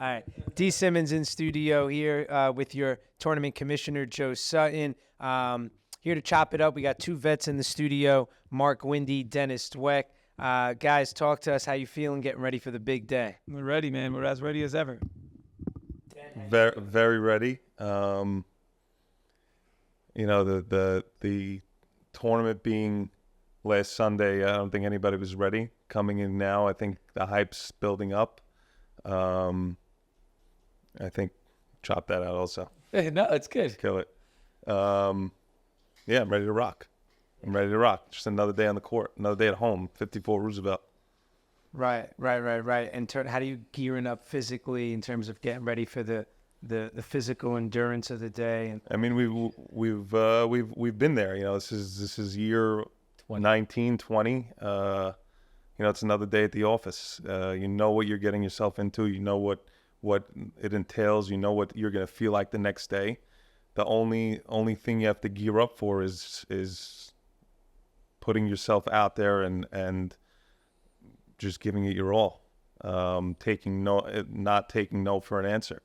All right. D. Simmons in studio here with your tournament commissioner, Joe Sutton. Here to chop it up. We got two vets in the studio, Mark Guindi, Dennis Dweck. Guys, talk to us. How you feeling getting ready for the big day? We're ready, man. We're as ready as ever. Very, very ready. The tournament being last Sunday, I don't think anybody was ready. Coming in now, I think the hype's building up. I think chop that out also. No, it's good. Kill it. I'm ready to rock. Just another day on the court, another day at home, 54 Roosevelt. Right. And how do you gearing up physically in terms of getting ready for the physical endurance of the day? I mean, we've been there. You know, this is year 19, 20. It's another day at the office. You know what you're getting yourself into. You know what it entails. You know what you're gonna feel like the next day. The only thing you have to gear up for is putting yourself out there and just giving it your all. Not taking no for an answer.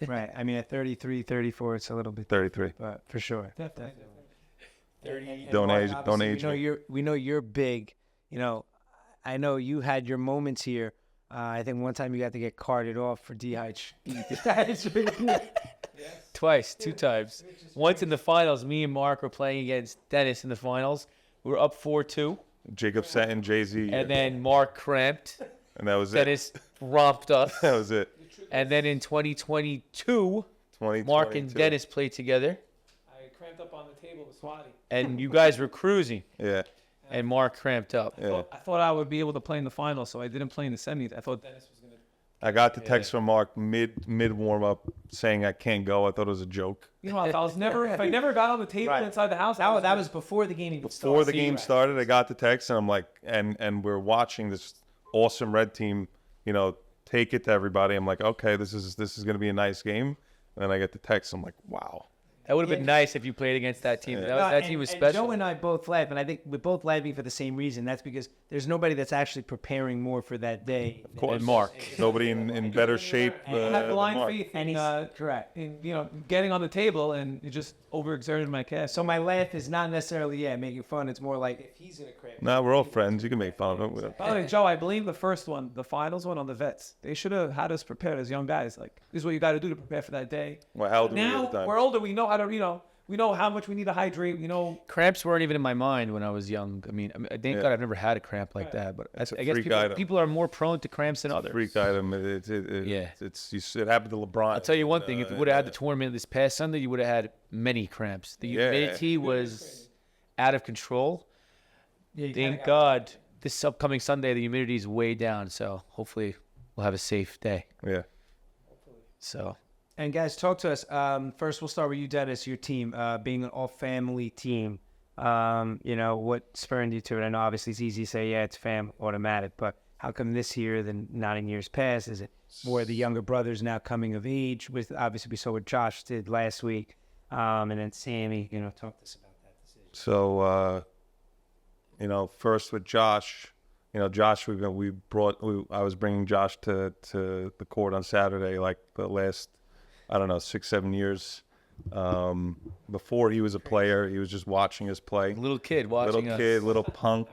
Right. I mean, at 33, 34, it's a little bit 33, but for sure. Definitely. 30. Don't age. We know you're big. You know, I know you had your moments here. I think one time you got to get carted off for dehydration. Twice, 2 times. Once in the finals, me and Mark were playing against Dennis in the finals. We were up 4-2. Jacob Satin, Jay-Z. And then Mark cramped. And that was Dennis romped us. That was it. And then in 2022, Mark and Dennis played together. I cramped up on the table with Swati. And you guys were cruising. Yeah. And Mark cramped up. Yeah. I thought I would be able to play in the finals, so I didn't play in the semis. I thought Dennis was going to. I got the text from Mark mid warm up saying I can't go. I thought it was a joke. You know, if I never got on the table inside the house, that was before the game even started. Before the game started, I got the text and I'm like, and we're watching this awesome red team, take it to everybody. I'm like, okay, this is going to be a nice game. And then I get the text. I'm like, wow. That would have been nice if you played against that team. Yeah. That team was special. Joe and I both laugh, and I think we're both laughing for the same reason. That's because there's nobody that's actually preparing more for that day. Of course. And Mark. Nobody in better shape. I had blind Mark. faith And in, he's correct. in getting on the table, and it just overexerted my calf. So my laugh is not necessarily making fun. It's more like if he's gonna cramp. Nah, we're all friends. You can make fun of it. By the way, Joe, I believe the first one, the finals one on the vets, they should have had us prepared as young guys. Like, this is what you got to do to prepare for that day. Well, how old were you Now at the time? we're older. We know how to, we know how much we need to hydrate. We know. Cramps weren't even in my mind when I was young. I mean, thank God I've never had a cramp like that. But It's a I guess freak item. people are more prone to cramps than others. Freak item. Yeah. It happened to LeBron. I'll tell you one thing. If you would have had the tournament this past Sunday, you would have had many cramps. The humidity was out of control. Thank God this upcoming Sunday, the humidity is way down. So hopefully we'll have a safe day. Yeah. So. And guys, talk to us. First, we'll start with you, Dennis. Your team, being an all-family team. What spurred you to it? I know obviously it's easy to say, it's fam, automatic. But how come this year than not in years past? Is it more the younger brothers now coming of age? With obviously we saw what Josh did last week, and then Sammy. Talk to us about that decision. So, first with Josh, Josh, I was bringing Josh to the court on Saturday, like the last, 6-7 years. Before he was a player, he was just watching us play. Little kid watching us. Little punk,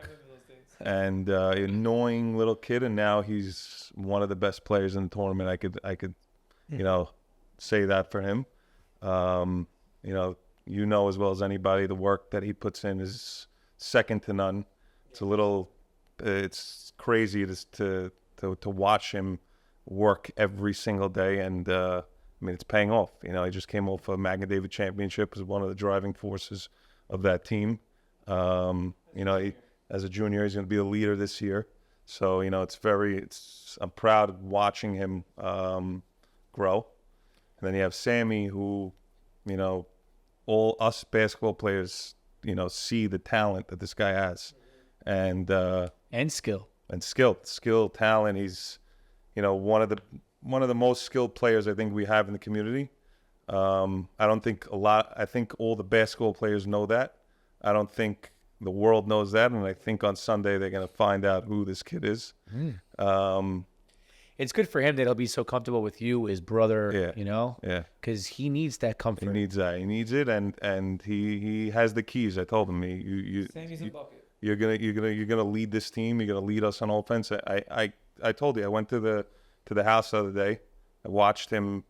and annoying little kid. And now he's one of the best players in the tournament. I could, say that for him. As well as anybody, the work that he puts in is second to none. It's crazy to watch him work every single day, and it's paying off. He just came off a Magna David championship, was one of the driving forces of that team. As a junior, he's going to be a leader this year. So, I'm proud of watching him grow. And then you have Sammy, who, all us basketball players, see the talent that this guy has. And skill. Skill, talent. He's, one of the most skilled players I think we have in the community. I think all the basketball players know that. I don't think the world knows that, and I think on Sunday they're going to find out who this kid is. it's good for him that he'll be so comfortable with you, his brother. Yeah. You know. Yeah. Because he needs that comfort. He needs that. He needs it, and he has the keys. I told him, Sammy's in bucket. you're gonna lead this team. You're gonna lead us on offense. I told you. I went to the house the other day. I watched him,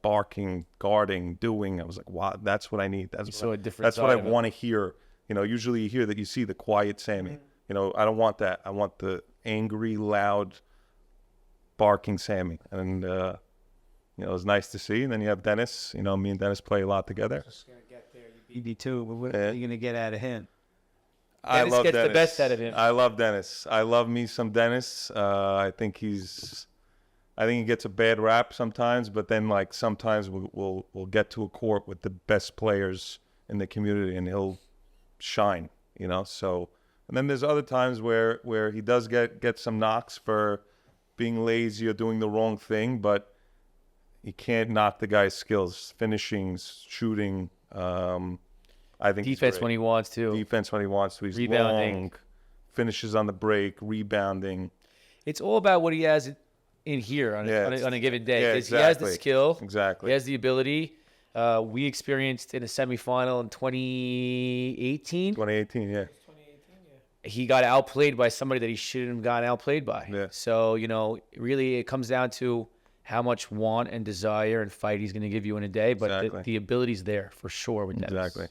barking, guarding, doing. I was like, wow, that's what I need. That's what I want to hear. Usually you hear that you see the quiet Sammy. I don't want that. I want the angry, loud, barking Sammy. And it was nice to see. And then you have Dennis. Me and Dennis play a lot together. Just gonna get there. You beat too. But what are you gonna get out of him? I love gets Dennis. the best out of him. I love Dennis. I love me some Dennis. I think he gets a bad rap sometimes, but then sometimes we'll get to a court with the best players in the community and he'll shine, So, and then there's other times where he does get some knocks for being lazy or doing the wrong thing, but you can't knock the guy's skills, finishing, shooting. I think Defense when he wants to. Defense when he wants to. He's Rebounding. long, finishes on the break, rebounding. It's all about what he has in here on a given day. Yeah, Because he has the exactly. skill. Exactly. He has the ability. We experienced in a semifinal in 2018. 2018, yeah. He got outplayed by somebody that he shouldn't have gotten outplayed by. Yeah. So, really it comes down to how much want and desire and fight he's going to give you in a day. But Exactly. the ability's there for sure with Dennis. Exactly.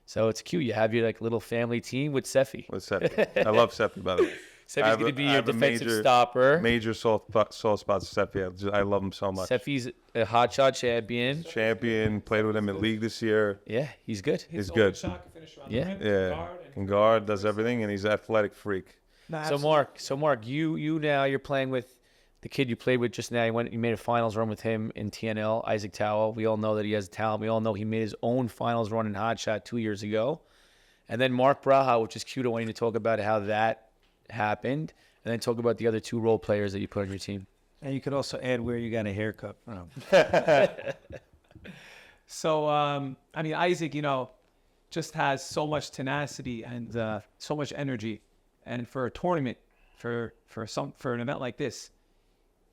So it's cute. You have your little family team with Sefi. With Seppi. I love Seppi, by the way. Sefi's going to be your defensive stopper. Major soft spots with Seppi. I love him so much. Sefi's a hotshot champion. Champion, played with him in league this year. Yeah, he's good. He's good. Yeah. Yeah. Can guard, does everything, and he's an athletic freak. So Mark, you now you're playing with the kid you played with just now. You made a finals run with him in TNL, Isaac Towell. We all know that he has talent. We all know he made his own finals run in hot shot 2 years ago. And then Mark Braha, which is cute. I want you to talk about how that happened, and then talk about the other two role players that you put on your team. And you could also add where you got a haircut from. So, Isaac, just has so much tenacity and so much energy. And for a tournament, for an event like this,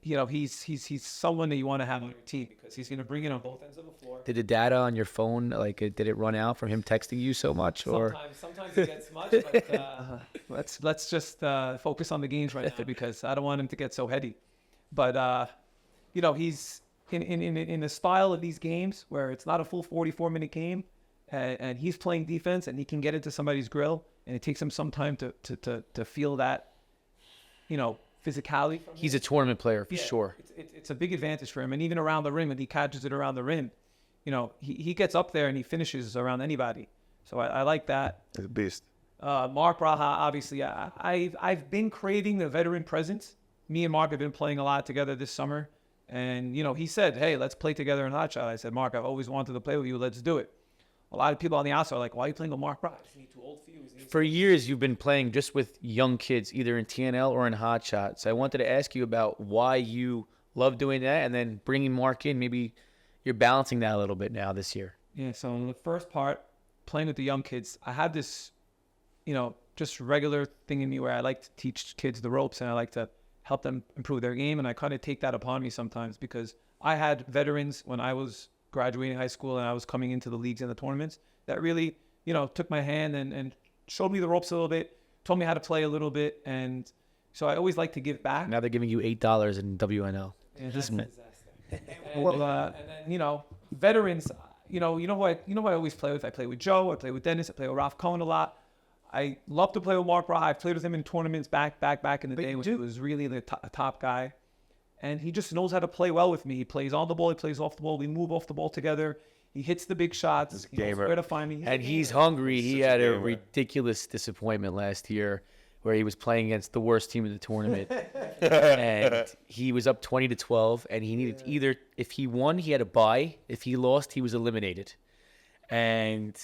he's someone that you want to have on your team because he's going to bring it on both ends of the floor. Did the data on your phone, did it run out from him texting you so much? Or Sometimes it gets much, but let's just focus on the games right now because I don't want him to get so heady. But he's in the style of these games where it's not a full 44-minute game, and he's playing defense and he can get into somebody's grill, and it takes him some time to feel that, physicality. he's a tournament player for sure. It's a big advantage for him, and even around the rim, when he catches it around the rim, he gets up there and he finishes around anybody. So I like that. He's a beast. Mark Braha, obviously, I've been craving the veteran presence. Me and Mark have been playing a lot together this summer, and he said, "Hey, let's play together in hot shot." I said, "Mark, I've always wanted to play with you. Let's do it." A lot of people on the outside are like, "Why are you playing with Mark Braha? Isn't he too old for you?" For years, you've been playing just with young kids, either in TNL or in Hot Shot. So I wanted to ask you about why you love doing that, and then bringing Mark in. Maybe you're balancing that a little bit now this year. Yeah. So in the first part, playing with the young kids, I have this, just regular thing in me where I like to teach kids the ropes and I like to help them improve their game, and I kind of take that upon me sometimes because I had veterans when I was graduating high school and I was coming into the leagues and the tournaments that really, took my hand and showed me the ropes a little bit, told me how to play a little bit, and so I always like to give back. Now they're giving you $8 in WNL. Yeah, this and then veterans, who I always play with. I play with Joe, I play with Dennis, I play with Ralph Cohen a lot. I love to play with Mark Braha. I've played with him in tournaments back in the day when he was really the top guy. And he just knows how to play well with me. He plays on the ball, he plays off the ball. We move off the ball together. He hits the big shots. He knows where to find me. And he's hungry. He had a ridiculous disappointment last year where he was playing against the worst team in the tournament. And he was up 20-12, and he needed either, if he won, he had a bye. If he lost, he was eliminated. And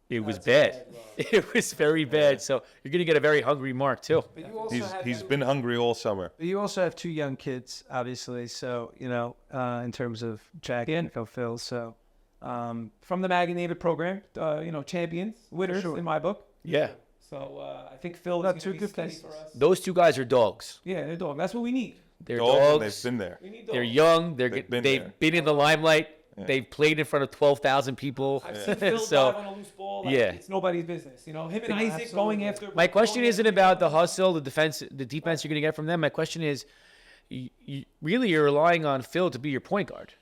it was bad. It was very bad. So you're going to get a very hungry Mark, too. But you also He's been hungry all summer. But you also have two young kids, obviously. So, in terms of Jack and Phil. So, From the Maganated program, champions, winners in my book. Yeah. So I think Phil is two going to be good steady places. for us. Those two guys are dogs. Yeah, they're dog. That's what we need. They're Dogs, and dogs. they've been there. They're young. They've been they've there. been in the limelight. Yeah. They've played in front of 12,000 people. I've seen Phil So, dive on a loose ball. Like, yeah. It's nobody's business. You know, him and Isaac going after. My question going isn't after- about the hustle, the defense, the defense you're going to get from them. My question is, really, you're relying on Phil to be your point guard.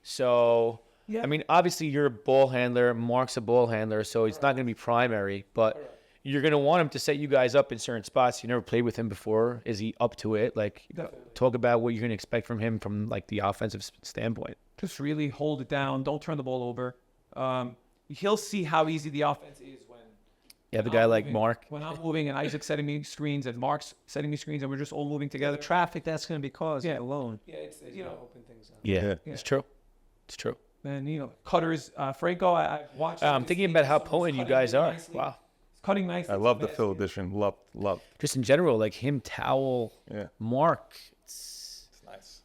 So, Yeah. I mean, obviously, you're a ball handler. Mark's a ball handler, so it's not going to be primary. But you're going to want him to set you guys up in certain spots. You never played with him before. Is he up to it? Like, talk about what you're going to expect from him from like the offensive standpoint. Just really hold it down. Don't turn the ball over. He'll see how easy the offense is when You have a guy I'm like moving- Mark. When I'm moving and Isaac's setting me screens and Mark's setting me screens and we're just all moving together. Traffic that's going to be caused Yeah. alone. Yeah, it's you know. Open things up. Yeah, Yeah. it's true. It's true. And you know, cutters. Franco, I've watched. I'm thinking about how potent you guys are. Wow. He's cutting nicely. I love the Phil edition. Love. Just in general, like him, Towel, Yeah. Mark. It's nice.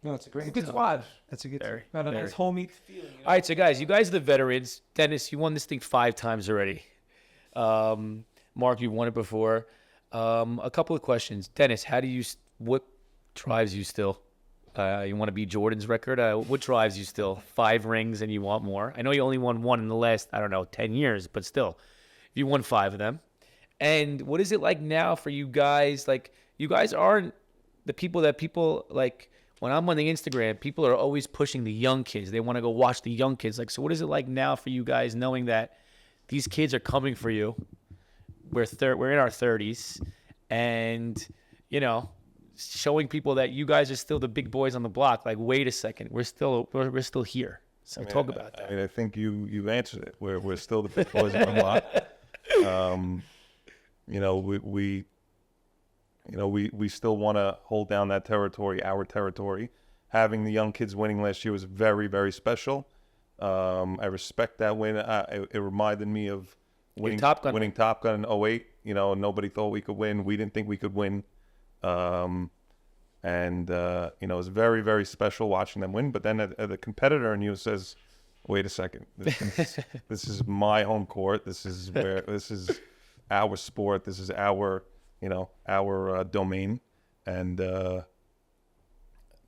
No, it's a great. Good squad. That's a good. Very. Got a Very. nice homey feeling. You know? All right, so guys, you guys are the veterans. Dennis, you won this thing 5 times already. Mark, you won it before. A couple of questions. Dennis, what drives you still? You want to beat Jordan's record? What drives you still? 5 rings and you want more? I know you only won 1 in the last, 10 years, but still, you won 5 of them. And what is it like now for you guys? Like, you guys aren't the people that people like. When I'm on the Instagram, people are always pushing the young kids. They want to go watch the young kids. Like, so what is it like now for you guys knowing that these kids are coming for you? We're in our 30s, and showing people that you guys are still the big boys on the block. Like, wait a second, we're still here. So talk about that. I mean, I think you answered it. We're still the big boys on the block. We still want to hold down that territory, our territory. Having the young kids winning last year was very, very special. I respect that win. It reminded me of winning Top Gun. winning Top Gun in 08. Nobody thought we could win. We didn't think we could win. It was very, very special watching them win. But then the competitor in you says, wait a second, this is my home court. This is our sport. This is our domain. And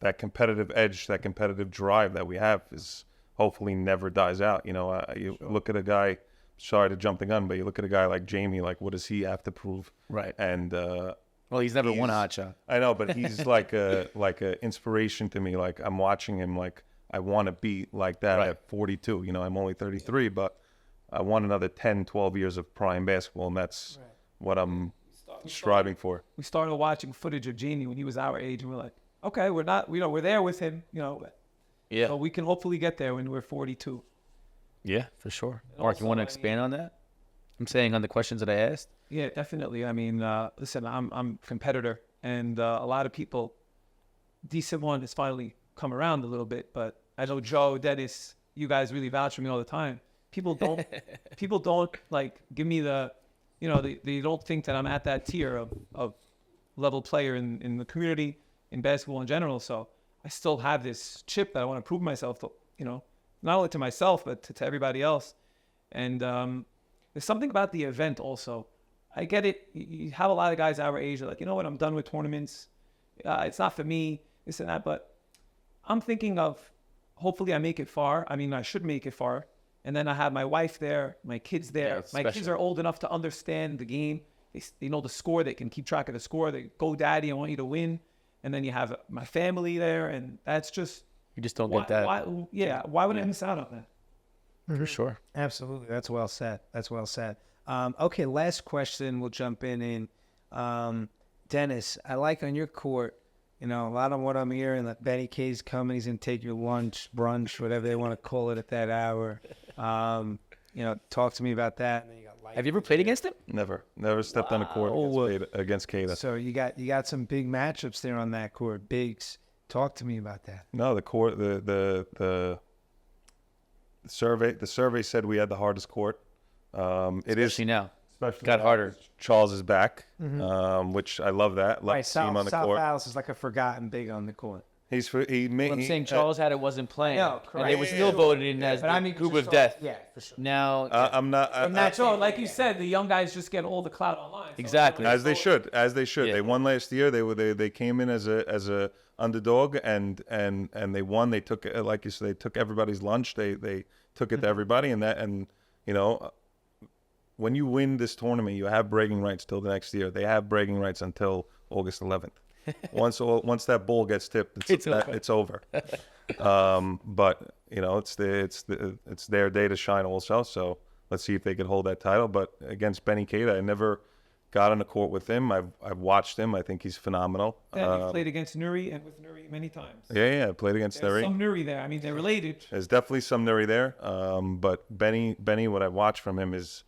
that competitive edge, that competitive drive that we have is hopefully never dies out. You look at a guy, sorry to jump the gun, but you look at a guy like Jamie, like, what does he have to prove? Right. And Well, he's never won a hot shot. I know, but he's like a inspiration to me. Like, I'm watching him, like, I want to be like that Right. at 42. I'm only 33, but I want another 10, 12 years of prime basketball, and that's what I'm striving for. We started watching footage of Genie when he was our age, and we're like, okay, we're not, we're there with him, Yeah. So we can hopefully get there when we're 42. Yeah, for sure. And Mark, you also, want to I expand on that? I'm saying on the questions that I asked. Yeah, definitely. I mean, listen, I'm a competitor, and a lot of people, decent one has finally come around a little bit, but I know Joe, Dennis, you guys really vouch for me all the time. People don't like give me they don't think that I'm at that tier of level player in the community, in basketball in general. So I still have this chip that I want to prove myself to, not only to myself, but to everybody else. And there's something about the event also. I get it. You have a lot of guys our age that are like, you know what, I'm done with tournaments. It's not for me, this and that. But I'm thinking of, hopefully I make it far. I mean, I should make it far. And then I have my wife there, my kids there. Yeah, it's My kids special. are old enough to understand the game. They know the score. They can keep track of the score. They go, Daddy, I want you to win. And then you have my family there. And that's just, You just don't get that. why would I miss out on that? For sure. Absolutely. That's well said. Okay, last question. We'll jump in. Dennis, I like on your court, a lot of what I'm hearing, that Benny K's coming. He's going to take your lunch, brunch, whatever they want to call it at that hour. Talk to me about that. And then you got Have you ever played against him? Never stepped on a court against Kata. So you got some big matchups there on that court. Bigs. Talk to me about that. No, the court, the survey said we had the hardest court. It is Especially now. especially got now harder. because Charles is back, which I love that. Love Right, to see him on the South court. Dallas is like a forgotten big on the court. I'm saying Charles had it wasn't playing. No, and they were correct. still voted in as But the I mean, group just of death. Yeah, for sure. Now, I'm not. From that So, standpoint, like you said, the young guys just get all the clout online. So Exactly. as they should. Yeah. They won last year. They came in as a underdog and they won. They took, like you said, they took everybody's lunch. They took it to everybody, and you know, when you win this tournament, you have bragging rights till the next year. They have bragging rights until August 11th. Once that ball gets tipped, it's over. But you know, it's their day to shine also. So let's see if they could hold that title. But against Benny Keita, I never got on the court with him. I've watched him. I think he's phenomenal. Yeah, you played against Nuri and with Nuri many times. Yeah, I played against There's Nuri. some Nuri there. I mean, they're related. There's definitely some Nuri there. But Benny, what I watched from him is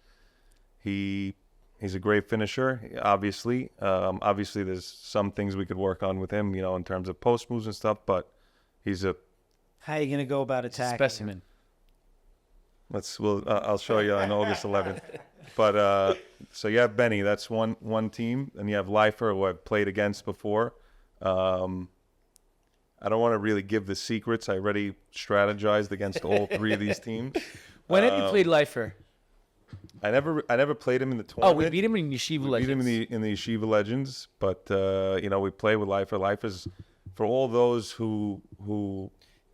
he's a great finisher. Obviously, there's some things we could work on with him, you know, in terms of post moves and stuff. But he's a How are you going to go about attacking? specimen. I'll show you on August 11th. But so you have Benny, that's one team, and you have Leifer, who I've played against before. I don't want to really give the secrets. I already strategized against all three of these teams. When have you played Leifer? I never played him in the Oh, tournament. we beat him in Yeshiva We beat him Legends. in the Yeshiva Legends, but you know, we play with Leifer. Leifer's for all those who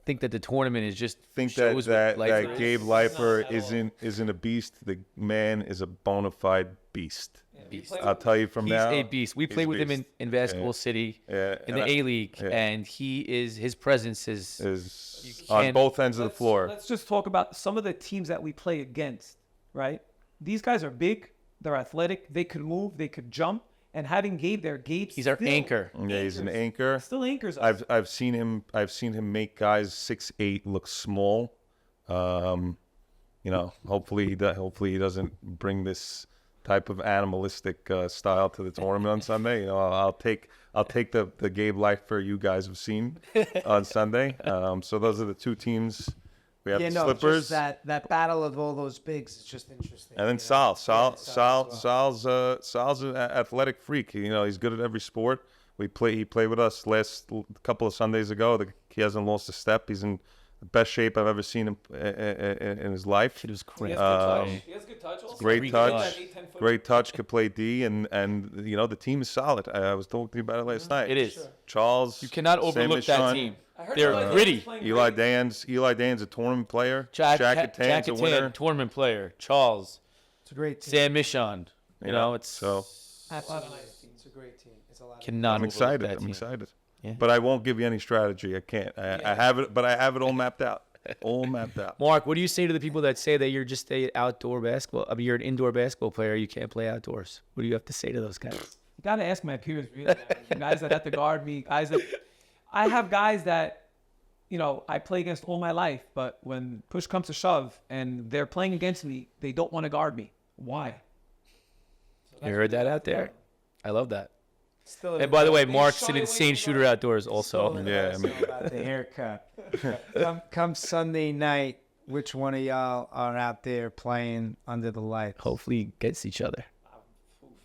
Think that the tournament is just think shows that what Leifer is. Gabe Leifer isn't a beast. The man is a bona fide beast. Beast. I'll tell you from He's now. a beast. We he's played a with him beast. in Basketball City Yeah, in the and A-League, yeah. and his presence is is You on can't- both ends of the floor. Let's just talk about some of the teams that we play against, right? These guys are big. They're athletic. They could move. They could jump. And having Gabe there, Gabe's he's our still anchor. Yeah, he's an anchor. Still anchors us. I've seen him make guys 6'8" look small. You know, hopefully he doesn't bring this type of animalistic style to the tournament on Sunday. You know, I'll take the Gabe Leifer you guys have seen on Sunday. So those are the two teams. We have Yeah, the no, Slippers. just that battle of all those bigs is just interesting. And then you know? Sal's an athletic freak. You know, he's good at every sport. He played with us last couple of Sundays ago. He hasn't lost a step. He's in the best shape I've ever seen him in his life. It was He crazy. has good touch. He has good touch also. Great Freak touch, touch. 8, 10 foot. great touch. Could play D, and you know, the team is solid. I was talking to you about it last night. It is. Charles. You cannot same overlook as that Sean. team. I heard They're Eli gritty. Dan's playing Eli great. Dan's a tournament player. Jack Catan's a winner. tournament player. Charles. It's a great team. Sam Michon. You know, it's so. That's a nice team. It's a great team. It's a lot of cannot. I'm overlook excited. that I'm team. excited. Yeah. But I won't give you any strategy. I can't. I have it, but I have it all mapped out. All mapped out. Mark, what do you say to the people that say that you're just an outdoor basketball? I mean, you're an indoor basketball player. You can't play outdoors. What do you have to say to those guys? You gotta ask my peers, really. Guys that have to guard me. I have guys that, you know, I play against all my life, but when push comes to shove and they're playing against me, they don't want to guard me. Why? You heard that out there? I love that. Still And by the way, They Mark's shy an away insane from shooter guard. outdoors also. Yeah, I mean- about the haircut. Come Sunday night, which one of y'all are out there playing under the lights? Hopefully gets each other.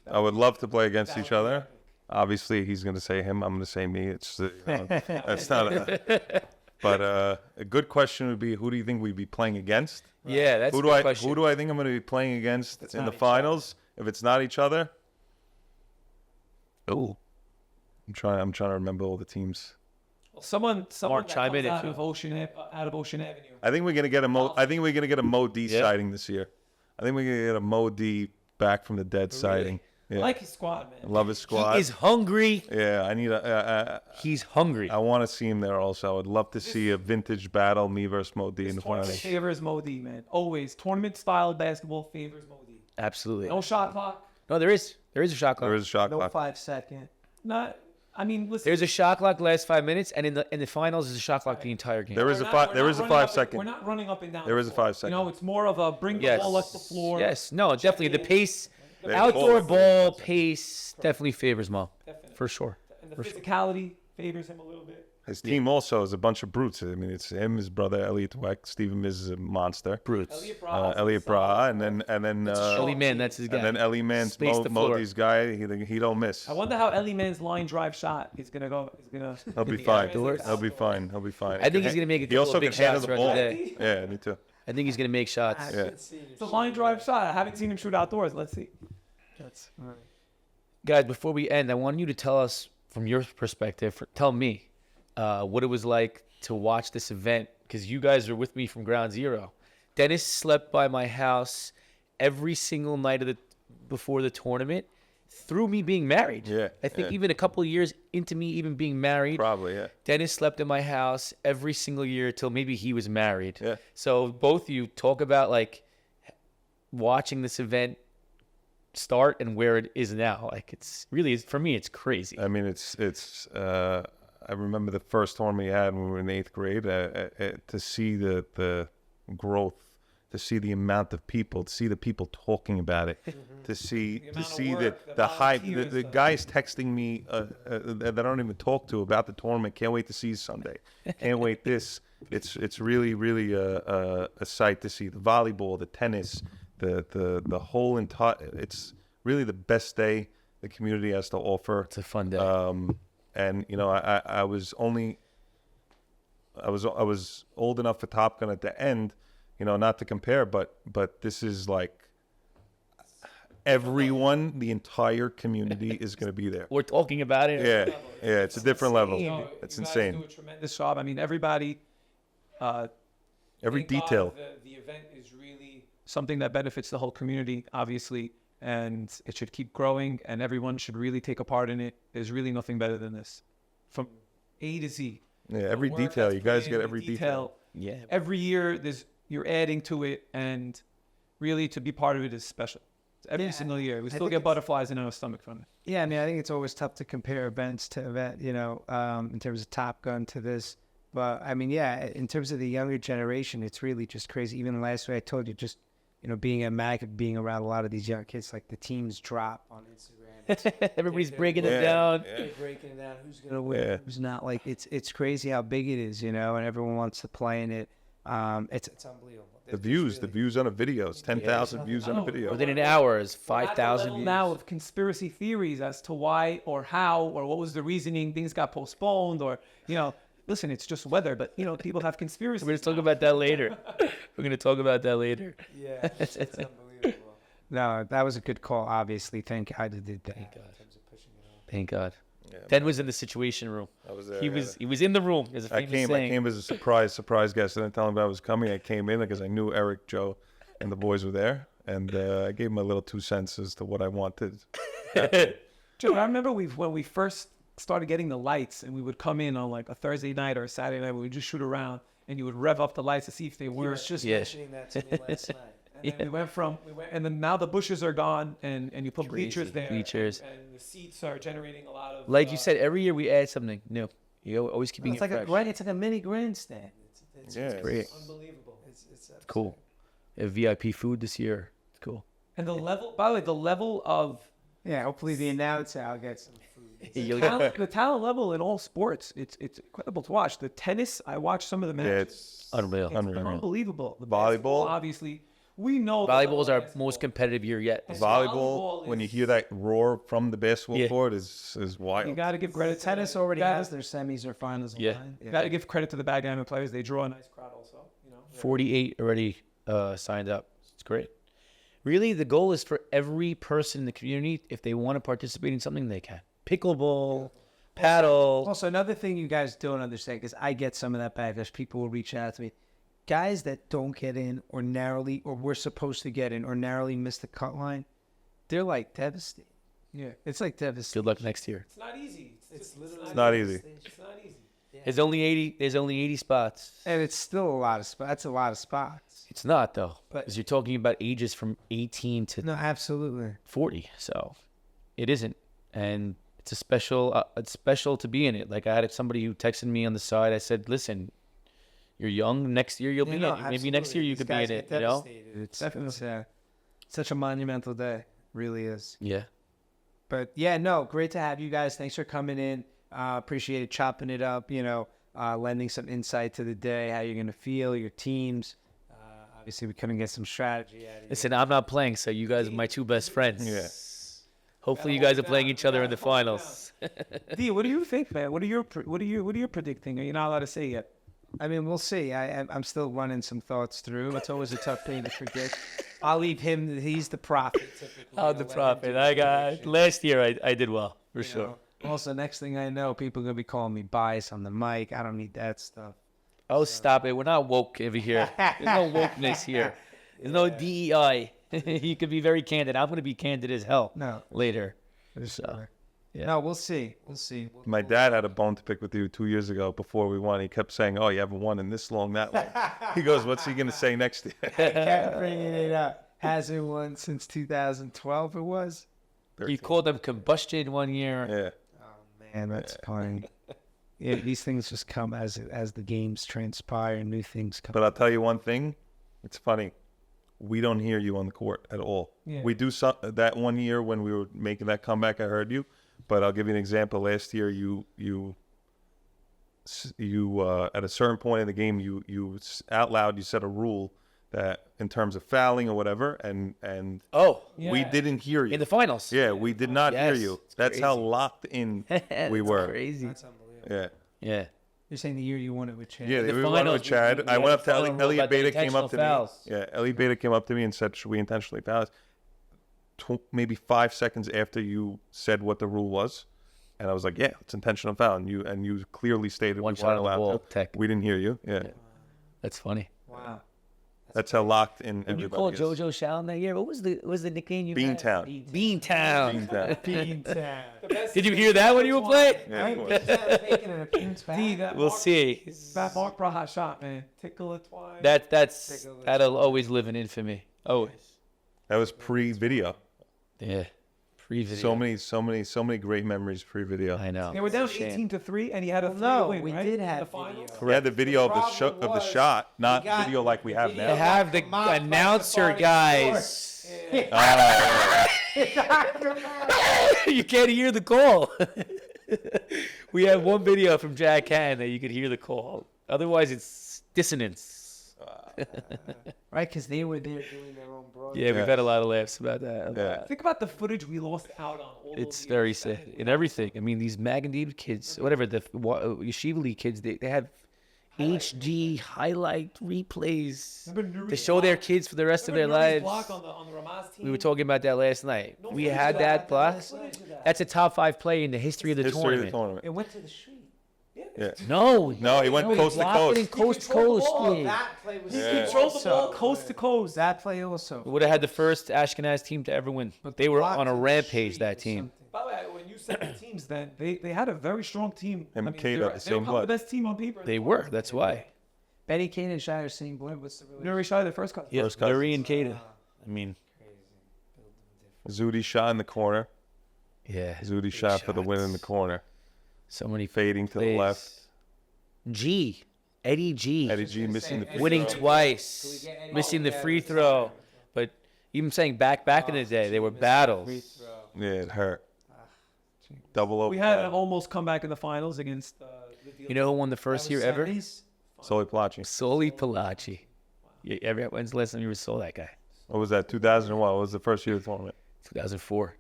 I would love to play against each other. Obviously, he's going to say him. I'm going to say me. It's you know, that's not. But a good question would be, who do you think we'd be playing against? Yeah, that's Who a do good I question. who do I think I'm going to be playing against in not the each finals? If it's not each other, Ooh. I'm trying to remember all the teams. Someone Mark, that chime comes in if out you- of Ocean Avenue. I think we're going to get I think we're going to get a Mo D Yeah. sighting this year. I think we're going to get a Mo D back from the dead sighting. I Yeah. like his squad, I man. love his squad. He is hungry. Yeah, I need He's hungry. I want to see him there also. I would love to see a vintage battle, me versus Mo D in the Tournament finals. favors Modi, man. Always. Tournament style basketball favors Modi. Absolutely. No shot clock. No, there is a shot clock. There is a shot No clock. 5-second. Not. I mean, listen. There's a shot clock last 5 minutes, and in the finals, there's a shot clock the entire game. There is We're a not- five. we're There not is a running up 5 and- second. We're not running up and down. There the is a floor. 5 second. You know, it's more of a bring the Yes. ball up the floor. Yes. No, definitely the pace. They Outdoor both- ball pace definitely favors Mo. Definitely. For sure. And the physicality favors him a little bit. His team also is a bunch of brutes. I mean, it's him, his brother Elliot Dweck. Stephen is a monster. Brutes. Elliot Bra, and then Ellie Man, that's his guy. and then Ellie Man's Space the floor. Modi's guy. He don't miss. I wonder how Ellie Man's line drive shot. He's gonna go. He'll be fine. He'll be fine. He'll be fine. I think he's gonna make a He couple also of big can handle shots the throughout ball. the day. Yeah, me too. I think he's gonna make shots. Yeah. It's a line drive shot. I haven't seen him shoot outdoors. Let's see. That's all right. Guys, before we end, I want you to tell us from your perspective. Tell me what it was like to watch this event, because you guys are with me from ground zero. Dennis slept by my house every single night before the tournament through me being married. Yeah, I think yeah. even a couple of years into me even being married, Probably, yeah. Dennis slept in my house every single year till maybe he was married. Yeah. So both of you talk about like watching this event start and where it is now. Like it's really, for me, it's crazy. I mean, I remember the first tournament we had when we were in 8th grade. To see the growth, to see the amount of people, to see the people talking about it, to see the hype. The guys texting me that I don't even talk to about the tournament. Can't wait to see Sunday. Can't wait this. It's really a sight to see the volleyball, the tennis, the whole entire. It's really the best day the community has to offer. It's a fun day. And I was old enough for Top Gun at the end, not to compare, but this is like everyone, the entire community is going to be there. We're talking about it. Yeah, it's a different level. No, It's you guys insane. do a tremendous job. I mean, everybody. Every thank God detail. The event is really something that benefits the whole community, obviously, and it should keep growing, and everyone should really take a part in it. There's really nothing better than this, from A to Z. Yeah, every The work detail. that's You guys put in, get the every detail. Yeah. Every year, you're adding to it, and really to be part of it is special. Every single year, we still think get it's- butterflies in our stomach from it. Yeah, I mean, I think it's always tough to compare events to event, in terms of Top Gun to this. But I mean, yeah, in terms of the younger generation, it's really just crazy. Even last week, I told you, just being a mag, being around a lot of these young kids, like the teams drop on Instagram. Everybody's breaking it Yeah, down. yeah. They're breaking it down. Who's gonna win? Yeah. Who's not? Like it's crazy how big it is, and everyone wants to play in it. It's unbelievable. The views on a video. It's 10,000 views on a video. Within an hour is We're at the 5,000 level views. now of conspiracy theories as to why or how or what was the reasoning things got postponed, or listen, it's just weather, but people have conspiracy. We're going to talk about that later. We're going to talk about that later. Yeah, it's unbelievable. No, that was a good call. Obviously, thank God you did that. Thank God. Thank God. Yeah, Den was in the situation room. I was there. He was in the room. As a I famous came saying. as a surprise guest. I didn't tell him I was coming. I came in because I knew Eric, Joe, and the boys were there, and I gave him a little 2 cents as to what I wanted. Joe, I remember when we first started getting the lights, and we would come in on like a Thursday night or a Saturday night, we would just shoot around, and you would rev up the lights to see if they were. just Yeah. mentioning that to me last night. And then we went, and then now the bushes are gone, and you put bleachers there. Bleachers. And the seats are generating a lot of. Like you said, every year we add something new. You're always keeping It's it like fresh. it's like a mini grandstand. Yeah, great. Unbelievable. It's Cool. We have VIP food this year. It's cool. And the level, by the way, the level of Yeah, hopefully the announcer I'll get some food. the talent level in all sports, it's incredible to watch. The tennis, I watched some of the Yeah, matches. it's Unreal. It's unreal. unbelievable. The Volleyball? basketball, obviously, we know the Volleyball is level our of basketball. most competitive year yet. Volleyball, volleyball when you is- hear that roar from the basketball Yeah. court, is wild. You got to give credit. Tennis already gotta- has their semis or finals. Yeah. online. Got to give credit to the backgammon players. They draw a nice crowd, also. 48 already signed up. It's great. Really, the goal is for every person in the community, if they want to participate in something, they can. Pickleball, paddle. Also, another thing you guys don't understand, because I get some of that backlash. People will reach out to me. Guys that don't get in or narrowly, or we're supposed to get in or narrowly miss the cut line, they're like devastated. Yeah. It's like devastating. Good luck next year. It's not easy. It's literally It's not easy. It's not easy. There's only 80 spots. And it's still a lot of spots. That's a lot of spots. It's not though, But- because you're talking about ages from 18 to No, absolutely. 40. So it isn't, and it's it's special to be in it. Like I had somebody who texted me on the side. I said, "Listen, you're young. Next year you'll be in it. Maybe next year you could be in it. You know?" It's such a monumental day. Really is. Yeah. But yeah, no, great to have you guys. Thanks for coming in. Appreciate it, chopping it up. lending some insight to the day, how you're going to feel, your teams. Obviously, we couldn't get some strategy out of you. Listen, I'm not playing, so you guys are my two best friends. Yeah. Hopefully, you guys are playing each other in the finals. D, what do you think, man? What are you predicting? Are you not allowed to say yet? I mean, we'll see. I'm still running some thoughts through. It's always a tough thing to predict. I'll leave him. He's the prophet. Typically. I'm the prophet. I got last year. I did well for sure. Know? Also, next thing I know, people are gonna be calling me bias on the mic. I don't need that stuff. Oh, stop it. We're not woke over here. There's no wokeness here. There's no DEI. You could be very candid. I'm going to be candid as hell No, later. so, yeah. No, we'll see. We'll see. My dad had a bone to pick with you 2 years ago before we won. He kept saying, "Oh, you haven't won in this long, that long." He goes, "What's he gonna say next year?" Kept bringing it up. Hasn't won since 2012. It was. He called them combustion one year. Yeah. Oh man, that's funny. Yeah, these things just come as the games transpire. New things come. But I'll tell you one thing. It's funny. We don't hear you on the court at all. Yeah. We do that one year when we were making that comeback. I heard you, but I'll give you an example. Last year, you at a certain point in the game, you out loud you said a rule that in terms of fouling or whatever, and Oh, we didn't hear you in the finals. Yeah, we did not hear Yes, you. it's That's how crazy. locked in we That's were. crazy. That's unbelievable. Yeah. Yeah. You're saying the year you won it with Chad. Yeah, The we went finals, with Chad. we I had went a up to final rule Elliot about the Beta came up to me. intentional fouls. Yeah, Elliot Beta came up to me and said, "Should we intentionally foul?" Maybe 5 seconds after you said what the rule was, and I was like, "Yeah, it's intentional foul." And you clearly stated One we shot weren't on the allowed ball. to. Tech. We didn't hear you. Yeah, That's funny. Wow. that's how locked in. When you everybody called is. JoJo Shallon that year, what was the nickname you had? Beantown. Beantown. Beantown. Did you hear that when you were playing? Yeah, of course. D, that We'll Mark, see. That Mark brought hot shot, man. Tickle it twice. That'll always live in infamy. Always. That was pre-video. Yeah. Pre-video. So many great memories pre-video. I know. They were down Shame. 18-3, and he had a 3 No, win, we right? did The have finals? video. We had the video of the problem was shot, not we got video like we have They now. have the announcer guys. You can't hear the call. We have one video from Jack Cannon that you could hear the call. Otherwise, it's dissonance. Right, because they were there doing their own broadcast. Yeah, we've had a lot of laughs about that. Yeah. Think about the footage we lost out on. All It's those very years sad back in everything. I mean, these Maganid kids, whatever, the Yeshiva League kids, they have HD highlight replays Remember to Nuri's show their block? kids for the rest of their Remember Nuri's lives. block on the Ramaz team? We were talking about that last night. No We footage had of that block. Footage of that. That's a top 5 play in the history of the History tournament. of the tournament. It went to the street. Yeah. No, No, he went coast to blocked it in coast. coast to coast. Oh, yeah. that play was He Yeah. controlled the also- ball coast to coast. That play also. We would have had the first Ashkenaz team to ever win. But they were Blocked on a to the rampage, street that or team. something. By the way, when you said the teams, then they had a very strong team. And I mean, Kate they were had the same probably blood. the best team on paper. They were. That's why. Betty Kane and Shire same blood. What's the relationship? Nuri Shai, the first cut. Yeah, First cousins. Larry and Kada. I mean, Zudi shot in the corner. yeah. Zudi shot for the win in the corner. So many Fading to the plays. left. G. Eddie G. Eddie G missing the free winning throw. twice, missing the free throw. But even saying back in the day, they were battles. Yeah, it hurt. Double over. We had an almost comeback in the finals against. You know who won the first year ever? Soli Placi. Soli Palaci. Yeah, when's the last time you ever saw that guy? What was that? 2001. What was the first year of the tournament? 2004.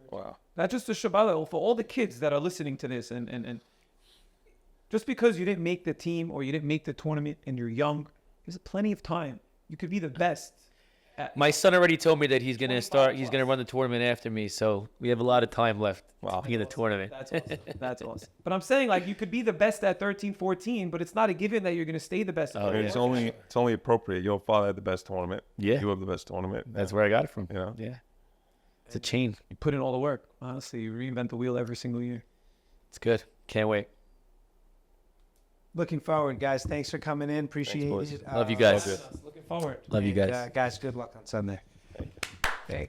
Wow. That's just a Shabbat for all the kids that are listening to this, and just because you didn't make the team or you didn't make the tournament and you're young, there's plenty of time. You could be the best. My son already told me that he's gonna start. He's gonna run the tournament after me, so we have a lot of time left to be in the tournament. That's awesome. That's awesome. But I'm saying, like, you could be the best at 13, 14, but it's not a given that you're going to stay the best. at Oh, I mean, yeah. it's only appropriate. Your father had the best tournament. Yeah. You have the best tournament. That's where I got it from. You know? Yeah, it's a chain. You put in all the work. Honestly, you reinvent the wheel every single year. It's good. Can't wait. Looking forward, guys. Thanks for coming in. Appreciate boys. it. Love you guys. Love Looking forward. Love you and, guys. guys, good luck on Sunday. Thank you.